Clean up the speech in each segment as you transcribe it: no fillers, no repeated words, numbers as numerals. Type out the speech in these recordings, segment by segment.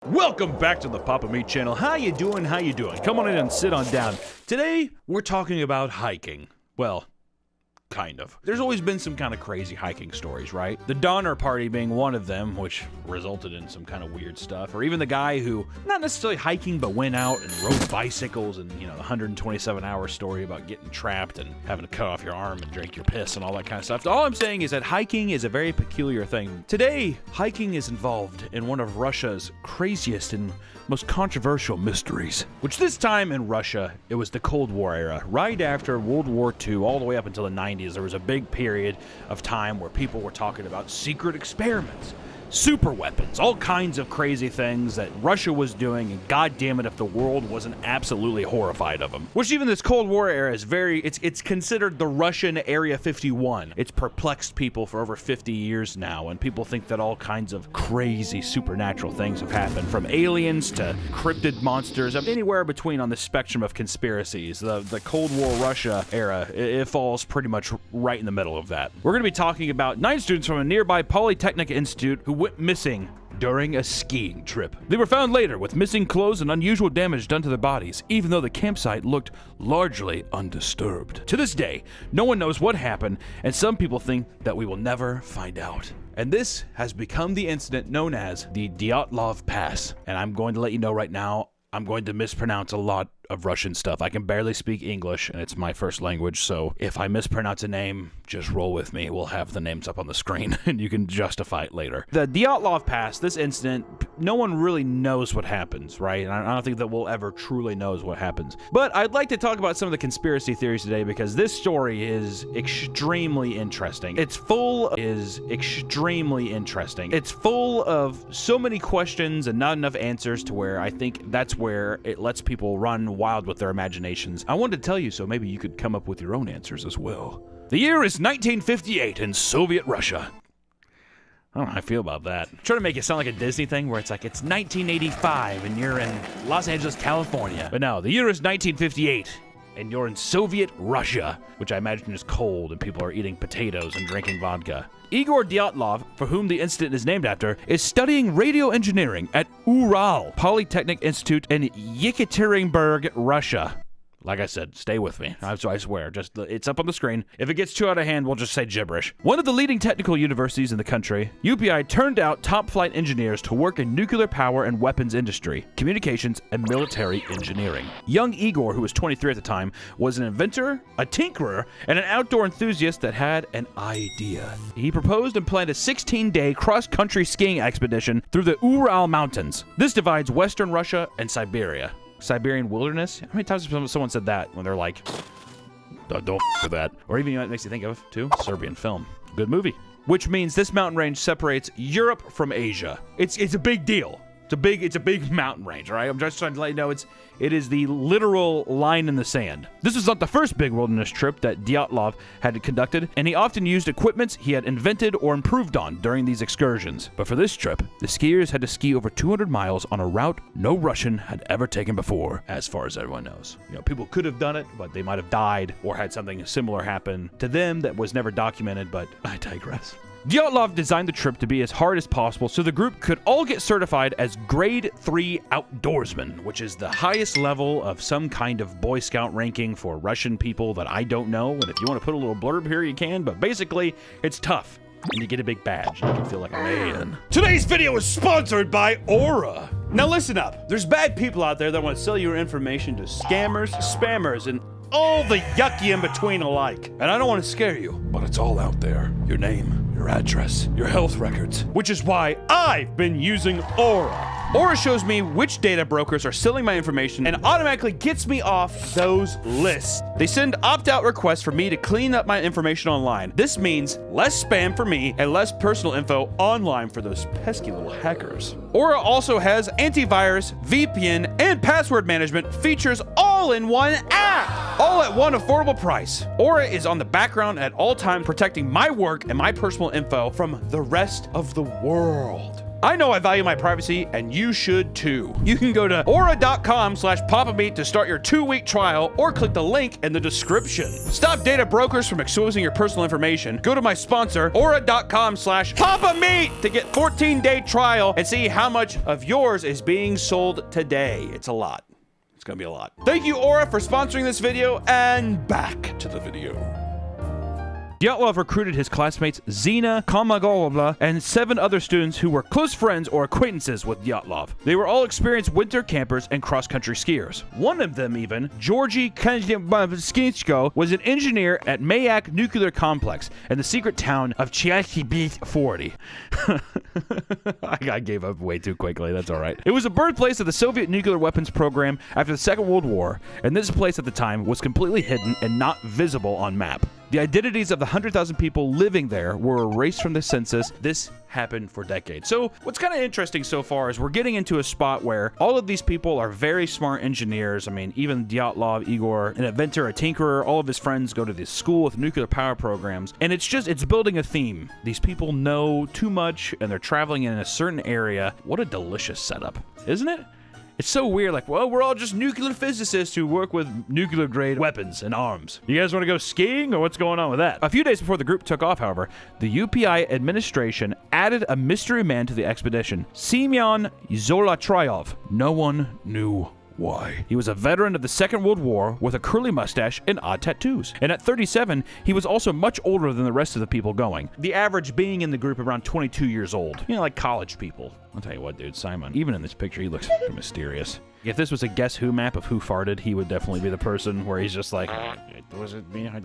Welcome back to the Papa Meat channel. How you doing? How you doing? Come on in and sit on down. Today, we're talking about hiking. Well, kind of. There's always been some kind of crazy hiking stories, right? The Donner Party being one of them, which resulted in some kind of weird stuff. Or even the guy who, not necessarily hiking, but went out and rode bicycles and, you know, the 127-hour story about getting trapped and having to cut off your arm and drink your piss and all that kind of stuff. All I'm saying is that hiking is a very peculiar thing. Today, hiking is involved in one of Russia's craziest and most controversial mysteries, which this time in Russia, it was the Cold War era. Right after World War II, all the way up until the 90s, there was a big period of time where people were talking about secret experiments, super weapons, all kinds of crazy things that Russia was doing, and god damn it if the world wasn't absolutely horrified of them. Which even this Cold War era is it's considered the Russian Area 51. It's perplexed people for over 50 years now, and people think that all kinds of crazy supernatural things have happened, from aliens to cryptid monsters, anywhere between on the spectrum of conspiracies. The Cold War Russia era, it falls pretty much right in the middle of that. We're going to be talking about 9 students from a nearby Polytechnic Institute who went missing during a skiing trip. They were found later with missing clothes and unusual damage done to their bodies, even though the campsite looked largely undisturbed. To this day, no one knows what happened, and some people think that we will never find out. And this has become the incident known as the Dyatlov Pass. And I'm going to let you know right now, I'm going to mispronounce a lot of Russian stuff. I can barely speak English, and it's my first language, so if I mispronounce a name, just roll with me. We'll have the names up on the screen, and you can justify it later. The Dyatlov Pass, this incident, no one really knows what happens, right? And I don't think that we'll ever truly knows what happens. But I'd like to talk about some of the conspiracy theories today, because this story is extremely interesting. It's full of so many questions and not enough answers to where I think that's where it lets people run wild with their imaginations. I wanted to tell you so maybe you could come up with your own answers as well. The year is 1958 in Soviet Russia. I don't know how I feel about that. I'm trying to make it sound like a Disney thing where it's like it's 1985 and you're in Los Angeles, California. But no, the year is 1958 and you're in Soviet Russia, which I imagine is cold and people are eating potatoes and drinking vodka. Igor Dyatlov, for whom the incident is named after, is studying radio engineering at Ural Polytechnic Institute in Yekaterinburg, Russia. Like I said, stay with me. I swear, it's up on the screen. If it gets too out of hand, we'll just say gibberish. One of the leading technical universities in the country, UPI turned out top-flight engineers to work in nuclear power and weapons industry, communications, and military engineering. Young Igor, who was 23 at the time, was an inventor, a tinkerer, and an outdoor enthusiast that had an idea. He proposed and planned a 16-day cross-country skiing expedition through the Ural Mountains. This divides Western Russia and Siberia. Siberian wilderness? How many times has someone said that when they're like, don't with that? Or even, you know what it makes you think of, too? Serbian film. Good movie. Which means this mountain range separates Europe from Asia. It's a big deal. It's a big mountain range, all right? I'm just trying to let you know it is the literal line in the sand. This was not the first big wilderness trip that Dyatlov had conducted, and he often used equipment he had invented or improved on during these excursions. But for this trip, the skiers had to ski over 200 miles on a route no Russian had ever taken before, as far as everyone knows. You know, people could have done it, but they might have died or had something similar happen to them that was never documented, but I digress. Dyatlov designed the trip to be as hard as possible so the group could all get certified as Grade 3 Outdoorsmen, which is the highest level of some kind of Boy Scout ranking for Russian people that I don't know. And if you want to put a little blurb here, you can, but basically, it's tough. And you get a big badge, and you can feel like a man. Today's video is sponsored by Aura. Now listen up. There's bad people out there that want to sell your information to scammers, spammers, and all the yucky in between alike. And I don't want to scare you, but it's all out there. Your name, your address, your health records, which is why I've been using Aura. Aura shows me which data brokers are selling my information and automatically gets me off those lists. They send opt-out requests for me to clean up my information online. This means less spam for me and less personal info online for those pesky little hackers. Aura also has antivirus, VPN, and password management features all in one app, all at one affordable price. Aura is on the background at all times, protecting my work and my personal info from the rest of the world. I know I value my privacy, and you should too. You can go to aura.com/papameat to start your 2-week trial, or click the link in the description. Stop data brokers from exposing your personal information. Go to my sponsor, aura.com/papameat to get 14-day trial and see how much of yours is being sold today. It's a lot. It's gonna be a lot. Thank you, Aura, for sponsoring this video, and back to the video. Dyatlov recruited his classmates Zina, Kamagolova, and 7 other students who were close friends or acquaintances with Dyatlov. They were all experienced winter campers and cross-country skiers. One of them even, Georgy Kanjinsko, was an engineer at Mayak Nuclear Complex in the secret town of Chiachibit 40. I gave up way too quickly, that's alright. It was the birthplace of the Soviet nuclear weapons program after the Second World War, and this place at the time was completely hidden and not visible on map. The identities of the 100,000 people living there were erased from the census. This happened for decades. So what's kind of interesting so far is we're getting into a spot where all of these people are very smart engineers. I mean, even Dyatlov, Igor, an inventor, a tinkerer, all of his friends go to this school with nuclear power programs. And it's building a theme. These people know too much and they're traveling in a certain area. What a delicious setup, isn't it? It's so weird, like, well, we're all just nuclear physicists who work with nuclear-grade weapons and arms. You guys want to go skiing, or what's going on with that? A few days before the group took off, however, the UPI administration added a mystery man to the expedition, Semyon Zolotaryov. No one knew why. He was a veteran of the Second World War with a curly mustache and odd tattoos. And at 37, he was also much older than the rest of the people going. The average being in the group around 22 years old. You know, like college people. I'll tell you what, dude, Simon, even in this picture, he looks mysterious. If this was a Guess Who map of who farted, he would definitely be the person where he's just like, was it me? I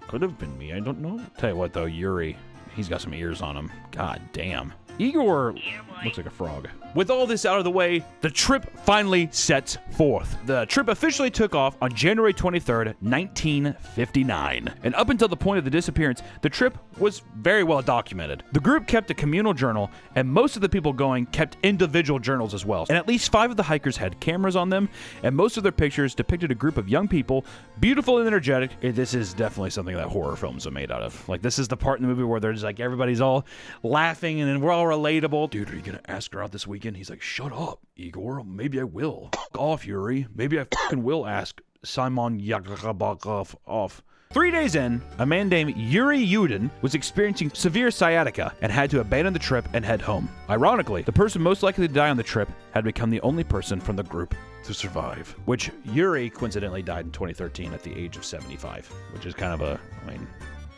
could have been me. I don't know. Tell you what, though, Yuri, he's got some ears on him. God damn. Igor looks like a frog. With all this out of the way, the trip finally sets forth. The trip officially took off on January 23rd, 1959. And up until the point of the disappearance, the trip was very well documented. The group kept a communal journal, and most of the people going kept individual journals as well. And at least 5 of the hikers had cameras on them, and most of their pictures depicted a group of young people, beautiful and energetic. This is definitely something that horror films are made out of. Like, this is the part in the movie where there's like, everybody's all laughing, and then we're all relatable. Dude, are you gonna ask her out this weekend? He's like, shut up, Igor. Maybe I will. F off, Yuri. Maybe I fucking will ask Simon Yakovlevich off. 3 days in, a man named Yuri Yudin was experiencing severe sciatica and had to abandon the trip and head home. Ironically, the person most likely to die on the trip had become the only person from the group to survive. Which Yuri coincidentally died in 2013 at the age of 75, which is kind of a, I mean,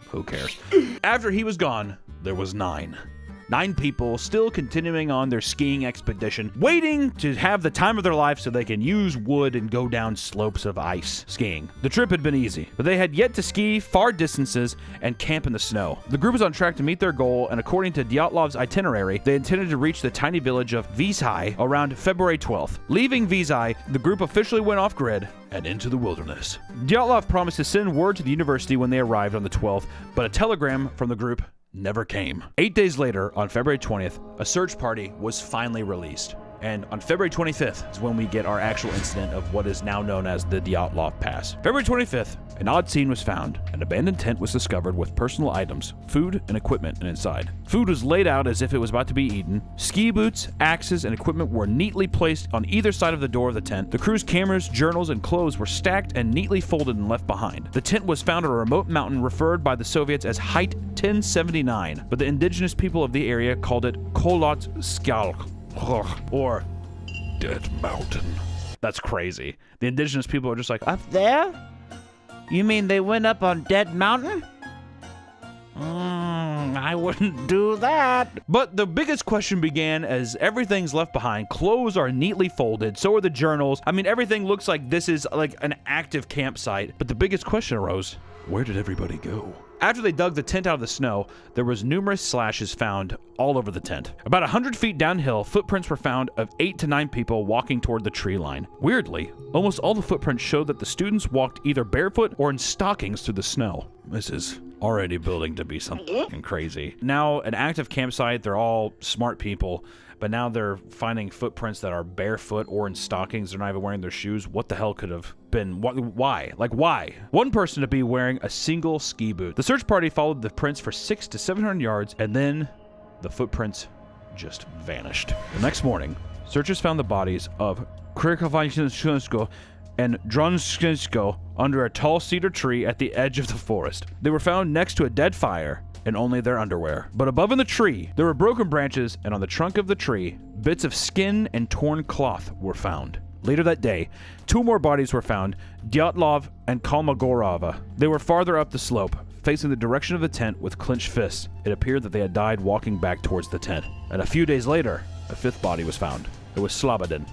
who cares? After he was gone, there was 9 people still continuing on their skiing expedition, waiting to have the time of their life so they can use wood and go down slopes of ice skiing. The trip had been easy, but they had yet to ski far distances and camp in the snow. The group was on track to meet their goal, and according to Dyatlov's itinerary, they intended to reach the tiny village of Vizhai around February 12th. Leaving Vizhai, the group officially went off-grid and into the wilderness. Dyatlov promised to send word to the university when they arrived on the 12th, but a telegram from the group never came. 8 days later, on February 20th, a search party was finally released. And on February 25th is when we get our actual incident of what is now known as the Dyatlov Pass. February 25th, an odd scene was found. An abandoned tent was discovered with personal items, food, and equipment inside. Food was laid out as if it was about to be eaten. Ski boots, axes, and equipment were neatly placed on either side of the door of the tent. The crew's cameras, journals, and clothes were stacked and neatly folded and left behind. The tent was found on a remote mountain referred by the Soviets as Height 1079, but the indigenous people of the area called it Kolot Skalk, or Dead Mountain. That's crazy. The indigenous people are just like, up there? You mean they went up on Dead Mountain? I wouldn't do that. But the biggest question began as everything's left behind. Clothes are neatly folded, so are the journals. I mean, everything looks like this is like an active campsite. But the biggest question arose, where did everybody go? After they dug the tent out of the snow, there was numerous slashes found all over the tent. About 100 feet downhill, footprints were found of 8 to 9 people walking toward the tree line. Weirdly, almost all the footprints showed that the students walked either barefoot or in stockings through the snow. This is already building to be something crazy. Now, an active campsite, they're all smart people, but now they're finding footprints that are barefoot or in stockings. They're not even wearing their shoes. What the hell could have been? Why? Like, why? One person to be wearing a single ski boot. The search party followed the prints for 600 to 700 yards, and then the footprints just vanished. The next morning, searchers found the bodies of Krikovicensko and Dronskiensko under a tall cedar tree at the edge of the forest. They were found next to a dead fire in only their underwear. But above in the tree, there were broken branches, and on the trunk of the tree, bits of skin and torn cloth were found. Later that day, 2 more bodies were found, Dyatlov and Kolmogorova. They were farther up the slope, facing the direction of the tent with clenched fists. It appeared that they had died walking back towards the tent. And a few days later, a 5th body was found. It was Slobodin.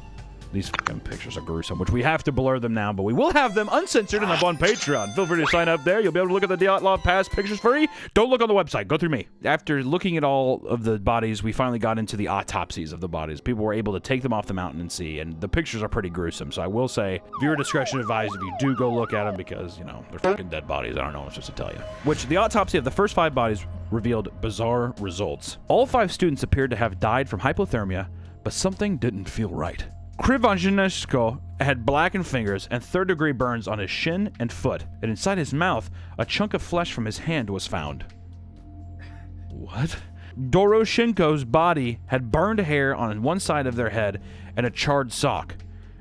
These fucking pictures are gruesome, which we have to blur them now, but we will have them uncensored and up on Patreon. Feel free to sign up there. You'll be able to look at the Dyatlov past pictures free. Don't look on the website. Go through me. After looking at all of the bodies, we finally got into the autopsies of the bodies. People were able to take them off the mountain and see, and the pictures are pretty gruesome. So I will say, viewer discretion advised if you do go look at them because, you know, they're fucking dead bodies. I don't know what else to tell you. Which, the autopsy of the first 5 bodies revealed bizarre results. All 5 students appeared to have died from hypothermia, but something didn't feel right. Krivonzhensko had blackened fingers and 3rd-degree burns on his shin and foot, and inside his mouth, a chunk of flesh from his hand was found. What? Doroshenko's body had burned hair on one side of their head and a charred sock,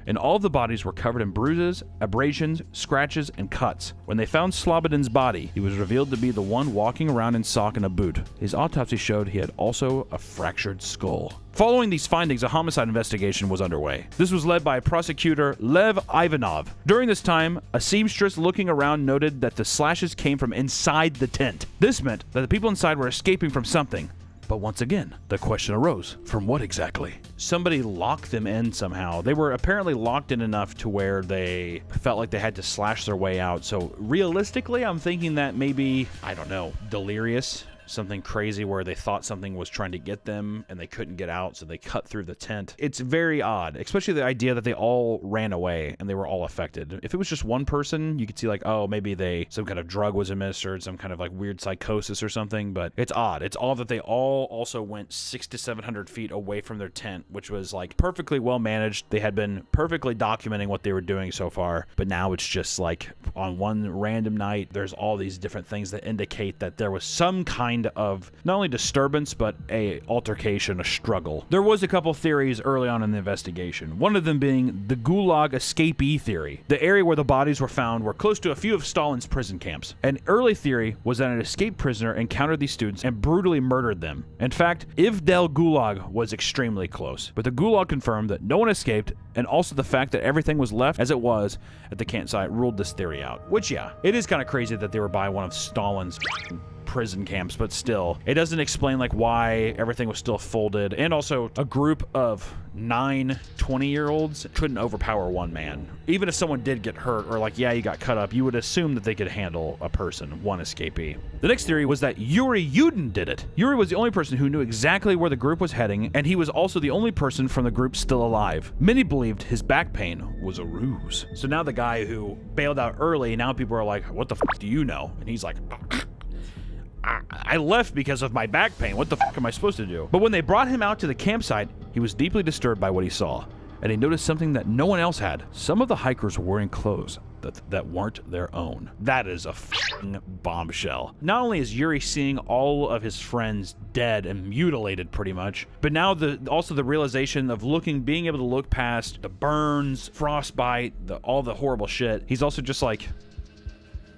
and all of the bodies were covered in bruises, abrasions, scratches, and cuts. When they found Slobodin's body, he was revealed to be the one walking around in sock and a boot. His autopsy showed he had also a fractured skull. Following these findings, a homicide investigation was underway. This was led by prosecutor Lev Ivanov. During this time, a seamstress looking around noted that the slashes came from inside the tent. This meant that the people inside were escaping from something. But once again, the question arose, from what exactly? Somebody locked them in somehow. They were apparently locked in enough to where they felt like they had to slash their way out. So realistically, I'm thinking that maybe, I don't know, delirious, something crazy where they thought something was trying to get them and they couldn't get out, so they cut through the tent. It's very odd, especially the idea that they all ran away and they were all affected. If it was just one person, you could see like, oh, maybe some kind of drug was administered, some kind of like weird psychosis or something, but it's odd. It's odd that they all also went 600 to 700 feet away from their tent, which was like perfectly well managed. They had been perfectly documenting what they were doing so far, but now it's just like on one random night, there's all these different things that indicate that there was some kind of not only disturbance, but a altercation, a struggle. There was a couple theories early on in the investigation, one of them being the Gulag escapee theory. The area where the bodies were found were close to a few of Stalin's prison camps. An early theory was that an escaped prisoner encountered these students and brutally murdered them. In fact, Ivdel Gulag was extremely close, but the Gulag confirmed that no one escaped, and also the fact that everything was left as it was at the campsite ruled this theory out. Which, yeah, it is kind of crazy that they were by one of Stalin's prison camps, but still, it doesn't explain like why everything was still folded. And also, a group of 9 20-year-olds couldn't overpower one man. Even if someone did get hurt or like, yeah, you got cut up, you would assume that they could handle a person, one escapee. The next theory was that Yuri Yudin did it. Yuri was the only person who knew exactly where the group was heading, and he was also the only person from the group still alive. Many believed his back pain was a ruse. So now the guy who bailed out early, now people are like, what the f do you know? And he's like, I left because of my back pain. What the fuck am I supposed to do? But when they brought him out to the campsite, he was deeply disturbed by what he saw, and he noticed something that no one else had. Some of the hikers were wearing clothes that weren't their own. That is a fucking bombshell. Not only is Yuri seeing all of his friends dead and mutilated pretty much, but now also the realization of being able to look past the burns, frostbite, all the horrible shit. He's also just like,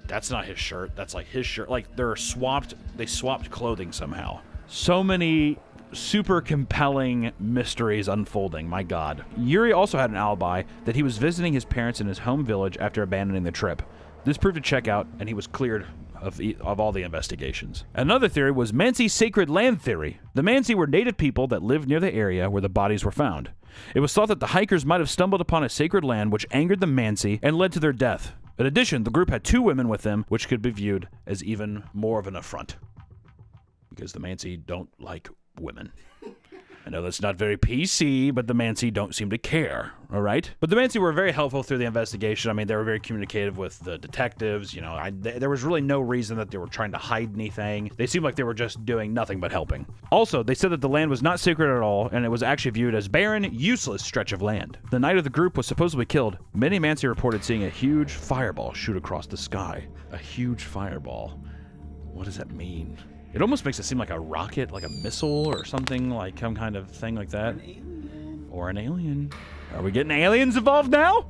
that's not his shirt. That's like his shirt. Like they swapped clothing somehow. So many super compelling mysteries unfolding. My God. Yuri also had an alibi that he was visiting his parents in his home village after abandoning the trip. This proved to check out, and he was cleared of all the investigations. Another theory was Mansi sacred land theory. The Mansi were native people that lived near the area where the bodies were found. It was thought that the hikers might have stumbled upon a sacred land which angered the Mansi and led to their death. In addition, the group had 2 women with them, which could be viewed as even more of an affront, because the Mansi don't like women. I know that's not very PC, but the Mansi don't seem to care, all right? But the Mansi were very helpful through the investigation. I mean, they were very communicative with the detectives. You know, there was really no reason that they were trying to hide anything. They seemed like they were just doing nothing but helping. Also, they said that the land was not sacred at all, and it was actually viewed as barren, useless stretch of land. The night of the group was supposedly killed. Many Mansi reported seeing a huge fireball shoot across the sky. A huge fireball. What does that mean? It almost makes it seem like a rocket, like a missile or something, like some kind of thing like that. Or an alien. Are we getting aliens involved now?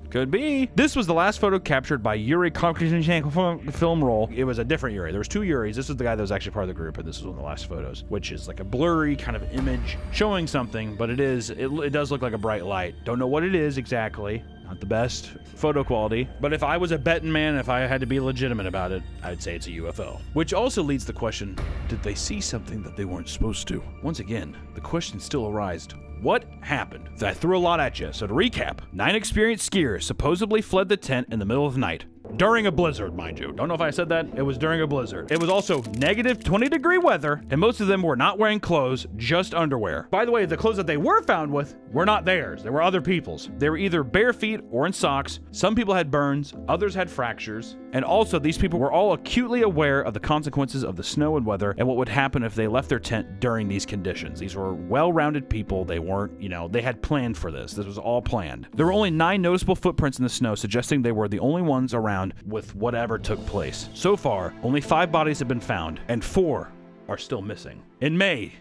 Could be. This was the last photo captured by Yuri Kokoschenko film roll. It was a different Yuri. There was 2 Yuris. This was the guy that was actually part of the group, and this was one of the last photos, which is like a blurry kind of image showing something, but it does look like a bright light. Don't know what it is exactly. Not the best photo quality, but if I was a betting man, if I had to be legitimate about it, I'd say it's a UFO. Which also leads to the question, did they see something that they weren't supposed to? Once again, the question still arises. What happened? I threw a lot at you, so to recap, 9 experienced skiers supposedly fled the tent in the middle of the night. During a blizzard, mind you. Don't know if I said that. It was during a blizzard. It was also negative 20-degree weather, and most of them were not wearing clothes, just underwear. By the way, the clothes that they were found with were not theirs. They were other people's. They were either bare feet or in socks. Some people had burns, others had fractures. And also, these people were all acutely aware of the consequences of the snow and weather and what would happen if they left their tent during these conditions. These were well-rounded people. They weren't, they had planned for this. This was all planned. There were only 9 noticeable footprints in the snow, suggesting they were the only ones around with whatever took place. So far, only 5 bodies have been found, and 4 are still missing. In May,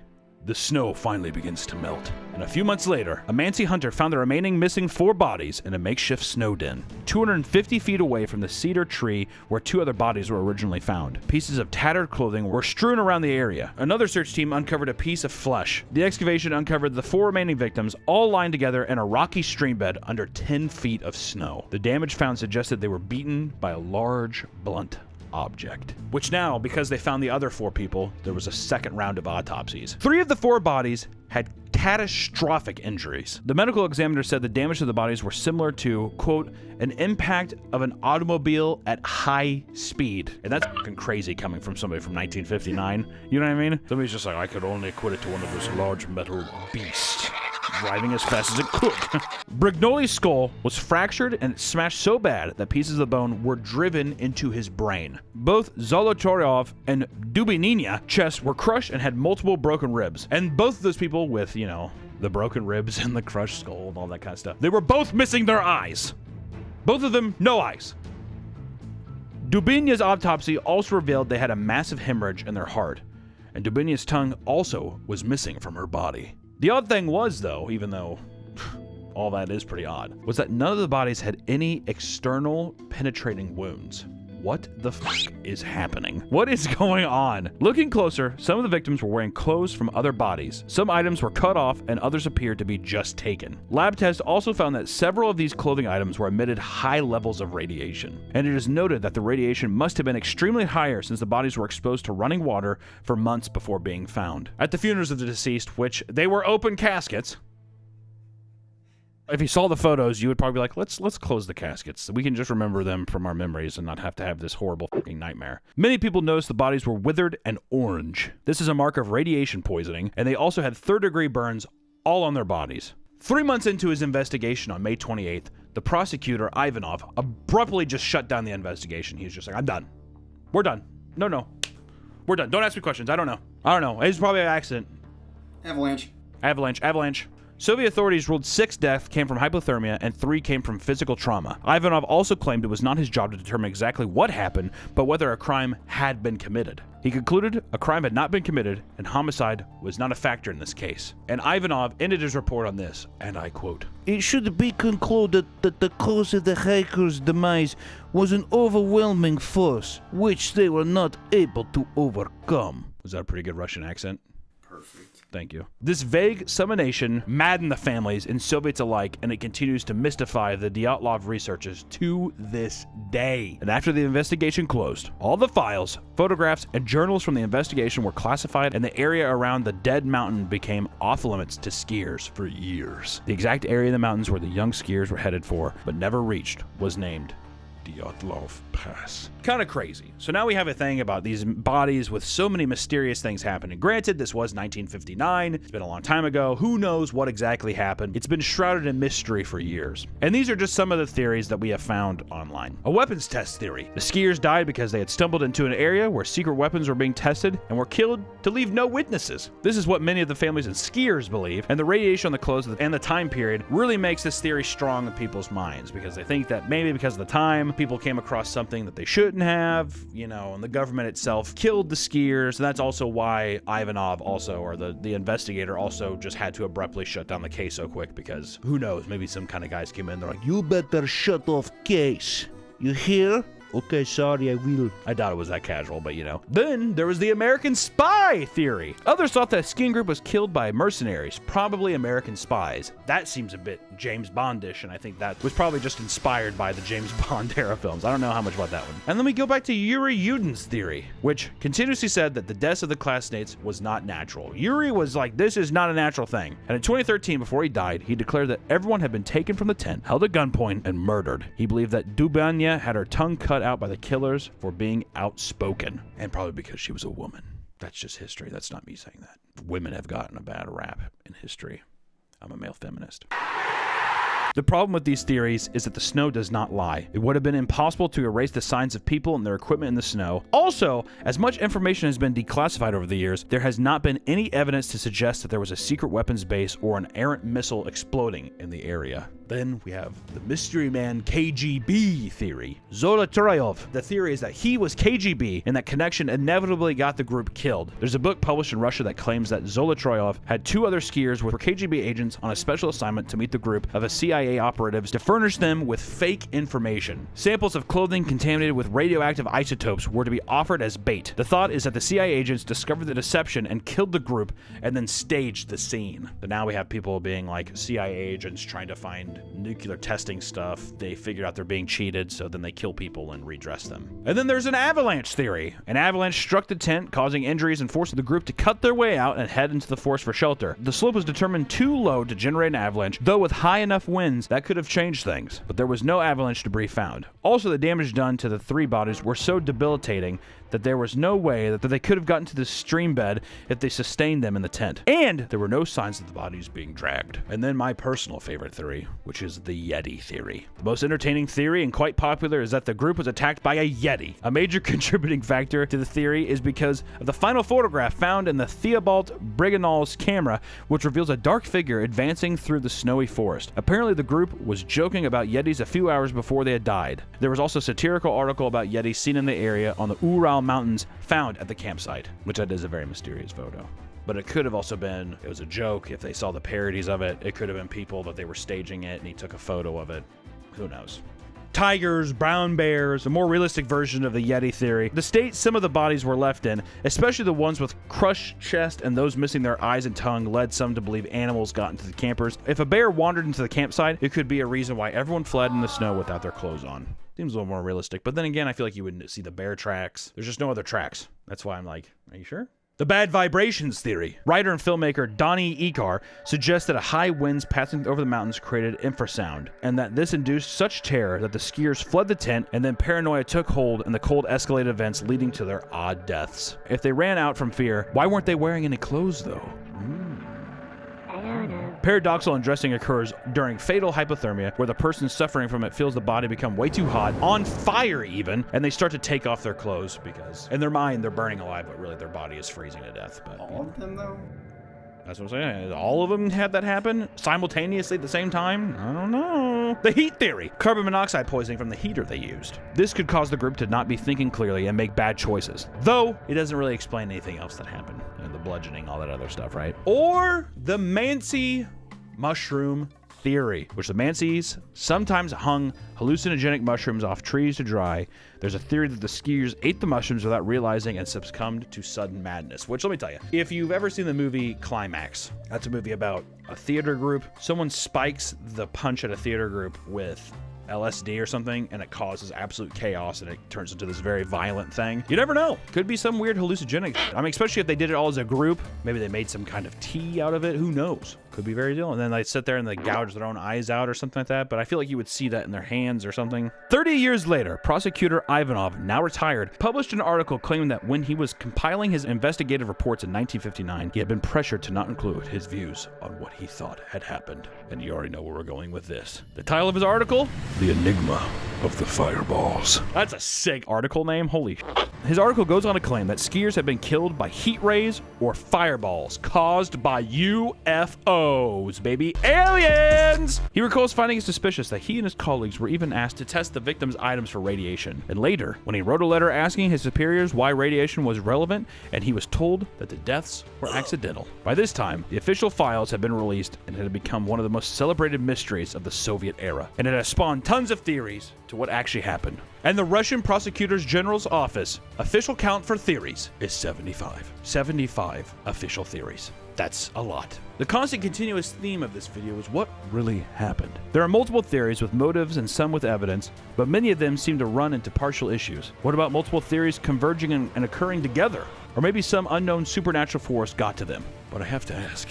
the snow finally begins to melt. And a few months later, a Mansi hunter found the remaining missing 4 bodies in a makeshift snow den, 250 feet away from the cedar tree where 2 other bodies were originally found. Pieces of tattered clothing were strewn around the area. Another search team uncovered a piece of flesh. The excavation uncovered the 4 remaining victims, all lying together in a rocky stream bed under 10 feet of snow. The damage found suggested they were beaten by a large, blunt object. Which now, because they found the other 4 people, there was a second round of autopsies. 3 of the 4 bodies had catastrophic injuries. The medical examiner said the damage to the bodies were similar to, quote, an impact of an automobile at high speed. And that's fucking crazy coming from somebody from 1959. You know what I mean? Somebody's just like, I could only equate it to one of those large metal beasts driving as fast as it could. Brignoli's skull was fractured and smashed so bad that pieces of the bone were driven into his brain. Both Zolotaryov and Dubinina chests were crushed and had multiple broken ribs. And both of those people with, the broken ribs and the crushed skull and all that kind of stuff, they were both missing their eyes. Both of them, no eyes. Dubinina's autopsy also revealed they had a massive hemorrhage in their heart, and Dubinina's tongue also was missing from her body. The odd thing was, though, even though all that is pretty odd, was that none of the bodies had any external penetrating wounds. What the fuck is happening? What is going on? Looking closer, some of the victims were wearing clothes from other bodies. Some items were cut off and others appeared to be just taken. Lab tests also found that several of these clothing items were emitted high levels of radiation. And it is noted that the radiation must have been extremely higher since the bodies were exposed to running water for months before being found. At the funerals of the deceased, which they were open caskets, if you saw the photos, you would probably be like, let's close the caskets so we can just remember them from our memories and not have to have this horrible fucking nightmare. Many people noticed the bodies were withered and orange. This is a mark of radiation poisoning, and they also had 3rd-degree burns all on their bodies. 3 months into his investigation on May 28th, the prosecutor, Ivanov, abruptly just shut down the investigation. He was just like, I'm done. We're done. No. We're done. Don't ask me questions. I don't know. It's probably an accident. Avalanche. Soviet authorities ruled 6 deaths came from hypothermia and 3 came from physical trauma. Ivanov also claimed it was not his job to determine exactly what happened, but whether a crime had been committed. He concluded a crime had not been committed and homicide was not a factor in this case. And Ivanov ended his report on this, and I quote, It should be concluded that the cause of the hikers' demise was an overwhelming force, which they were not able to overcome. Was that a pretty good Russian accent? Perfect. Thank you. This vague summonation maddened the families and Soviets alike, and it continues to mystify the Dyatlov researchers to this day. And after the investigation closed, all the files, photographs, and journals from the investigation were classified, and the area around the dead mountain became off limits to skiers for years. The exact area of the mountains where the young skiers were headed for, but never reached, was named Dyatlov Pass. Kind of crazy. So now we have a thing about these bodies with so many mysterious things happening. Granted, this was 1959. It's been a long time ago. Who knows what exactly happened? It's been shrouded in mystery for years. And these are just some of the theories that we have found online. A weapons test theory. The skiers died because they had stumbled into an area where secret weapons were being tested and were killed to leave no witnesses. This is what many of the families and skiers believe, and the radiation on the clothes and the time period really makes this theory strong in people's minds because they think that maybe because of the time, time, people came across something that they shouldn't have, you know, and the government itself killed the skiers. And that's also why Ivanov also, or the investigator also just had to abruptly shut down the case so quick, because who knows, maybe some kind of guys came in, they're like, You better shut off case. You hear? Okay, sorry, I will. I doubt it was that casual, but you know. Then there was the American spy theory. Others thought that skiing group was killed by mercenaries, probably American spies. That seems a bit James Bondish, and I think that was probably just inspired by the James Bond era films. I don't know how much about that one. And then we go back to Yuri Yudin's theory, which continuously said that the deaths of the classmates was not natural. Yuri was like, this is not a natural thing. And in 2013, before he died, he declared that everyone had been taken from the tent, held at gunpoint, and murdered. He believed that Dubanya had her tongue cut out by the killers for being outspoken, and probably because she was a woman. That's just history. That's not me saying that. Women have gotten a bad rap in history. I'm a male feminist. The problem with these theories is that the snow does not lie. It would have been impossible to erase the signs of people and their equipment in the snow. Also, as much information has been declassified over the years, there has not been any evidence to suggest that there was a secret weapons base or an errant missile exploding in the area. Then we have the Mystery Man KGB theory. Zolotaryov. The theory is that he was KGB and that connection inevitably got the group killed. There's a book published in Russia that claims that Zolotaryov had two other skiers who were KGB agents on a special assignment to meet the group of a CIA operatives to furnish them with fake information. Samples of clothing contaminated with radioactive isotopes were to be offered as bait. The thought is that the CIA agents discovered the deception and killed the group and then staged the scene. But now we have people being like CIA agents trying to find nuclear testing stuff. They figured out they're being cheated, so then they kill people and redress them. And then there's an avalanche theory. An avalanche struck the tent, causing injuries and forcing the group to cut their way out and head into the forest for shelter. The slope was determined too low to generate an avalanche, though with high enough winds that could have changed things. But there was no avalanche debris found. Also, the damage done to the three bodies were so debilitating that there was no way that they could have gotten to the stream bed if they sustained them in the tent. And there were no signs of the bodies being dragged. And then my personal favorite theory, which is the Yeti theory. The most entertaining theory and quite popular is that the group was attacked by a Yeti. A major contributing factor to the theory is because of the final photograph found in the Theobald Briganol's camera, which reveals a dark figure advancing through the snowy forest. Apparently the group was joking about Yetis a few hours before they had died. There was also a satirical article about Yetis seen in the area on the Ural Mountains found at the campsite, which that is a very mysterious photo. But it could have also been, it was a joke. If they saw the parodies of it, it could have been people that they were staging it and he took a photo of it. Who knows? Tigers, brown bears, a more realistic version of the Yeti theory. The state some of the bodies were left in, especially the ones with crushed chest and those missing their eyes and tongue, led some to believe animals got into the campers. If a bear wandered into the campsite, it could be a reason why everyone fled in the snow without their clothes on. Seems a little more realistic, but then again, I feel like you wouldn't see the bear tracks. There's just no other tracks. That's why I'm like, are you sure? The bad vibrations theory. Writer and filmmaker Donnie Ekar suggests that a high winds passing over the mountains created infrasound, and that this induced such terror that the skiers fled the tent, and then paranoia took hold and the cold escalated events leading to their odd deaths. If they ran out from fear, why weren't they wearing any clothes though? Paradoxal undressing occurs during fatal hypothermia, where the person suffering from it feels the body become way too hot, on fire even, and they start to take off their clothes because in their mind they're burning alive, but really their body is freezing to death. But all of them though? That's what I'm saying. All of them had that happen simultaneously at the same time? I don't know. The heat theory. Carbon monoxide poisoning from the heater they used. This could cause the group to not be thinking clearly and make bad choices. Though, it doesn't really explain anything else that happened. And the bludgeoning, all that other stuff, right? Or the Mansi mushroom theory, which the Mansis sometimes hung hallucinogenic mushrooms off trees to dry. There's a theory that the skiers ate the mushrooms without realizing and succumbed to sudden madness, which let me tell you, if you've ever seen the movie Climax, that's a movie about a theater group. Someone spikes the punch at a theater group with LSD or something, and it causes absolute chaos, and it turns into this very violent thing. You never know. Could be some weird hallucinogenic. I mean, especially if they did it all as a group. Maybe they made some kind of tea out of it. Who knows? Could be very deal. And then they sit there and they gouge their own eyes out or something like that. But I feel like you would see that in their hands or something. 30 years later, prosecutor Ivanov, now retired, published an article claiming that when he was compiling his investigative reports in 1959, he had been pressured to not include his views on what he thought had happened. And you already know where we're going with this. The title of his article? The Enigma of the Fireballs. That's a sick article name. Holy shit. His article goes on to claim that skiers have been killed by heat rays or fireballs caused by UFOs. UFOs, baby. Aliens! He recalls finding it suspicious that he and his colleagues were even asked to test the victim's items for radiation. And later, when he wrote a letter asking his superiors why radiation was relevant, and he was told that the deaths were accidental. By this time, the official files had been released, and it had become one of the most celebrated mysteries of the Soviet era. And it has spawned tons of theories to what actually happened. And the Russian Prosecutor General's office official count for theories is 75. 75 official theories. That's a lot. The constant continuous theme of this video is what really happened. There are multiple theories with motives and some with evidence, but many of them seem to run into partial issues. What about multiple theories converging and occurring together? Or maybe some unknown supernatural force got to them. But I have to ask,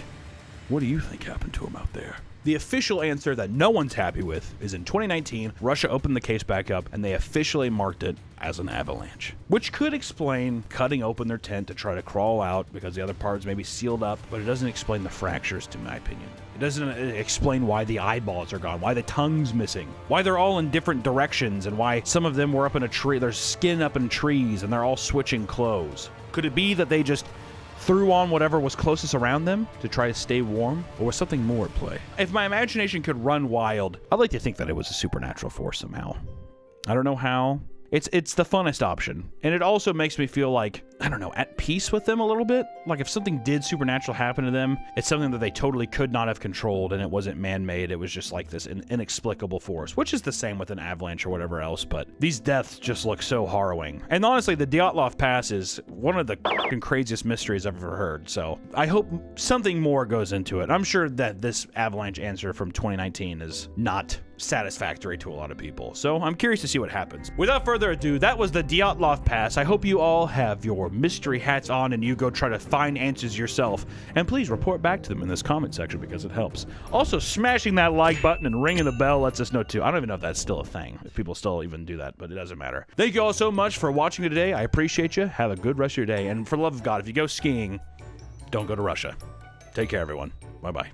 what do you think happened to them out there? The official answer that no one's happy with is in 2019, Russia opened the case back up and they officially marked it as an avalanche, which could explain cutting open their tent to try to crawl out because the other parts may be sealed up, but it doesn't explain the fractures, to my opinion. It doesn't explain why the eyeballs are gone, why the tongue's missing, why they're all in different directions, and why some of them were up in a tree, their skin up in trees, and they're all switching clothes. Could it be that they just threw on whatever was closest around them to try to stay warm, or was something more at play? If my imagination could run wild, I'd like to think that it was a supernatural force somehow. I don't know how. It's the funnest option, and it also makes me feel like, I don't know, at peace with them a little bit. Like if something did supernatural happen to them, it's something that they totally could not have controlled, and it wasn't man-made. It was just like this inexplicable force, which is the same with an avalanche or whatever else, but these deaths just look so harrowing. And honestly, the Dyatlov Pass is one of the craziest mysteries I've ever heard, so I hope something more goes into it. I'm sure that this avalanche answer from 2019 is not satisfactory to a lot of people, so I'm curious to see what happens. Without further ado, that was the Dyatlov Pass. I hope you all have your mystery hats on and you go try to find answers yourself, and please report back to them in this comment section because it helps. Also, smashing that like button and ringing the bell lets us know too. I don't even know if that's still a thing, if people still even do that, but it doesn't matter. Thank you all so much for watching me today. I appreciate you. Have a good rest of your day, and for the love of God, if you go skiing, don't go to Russia. Take care, everyone. Bye-bye.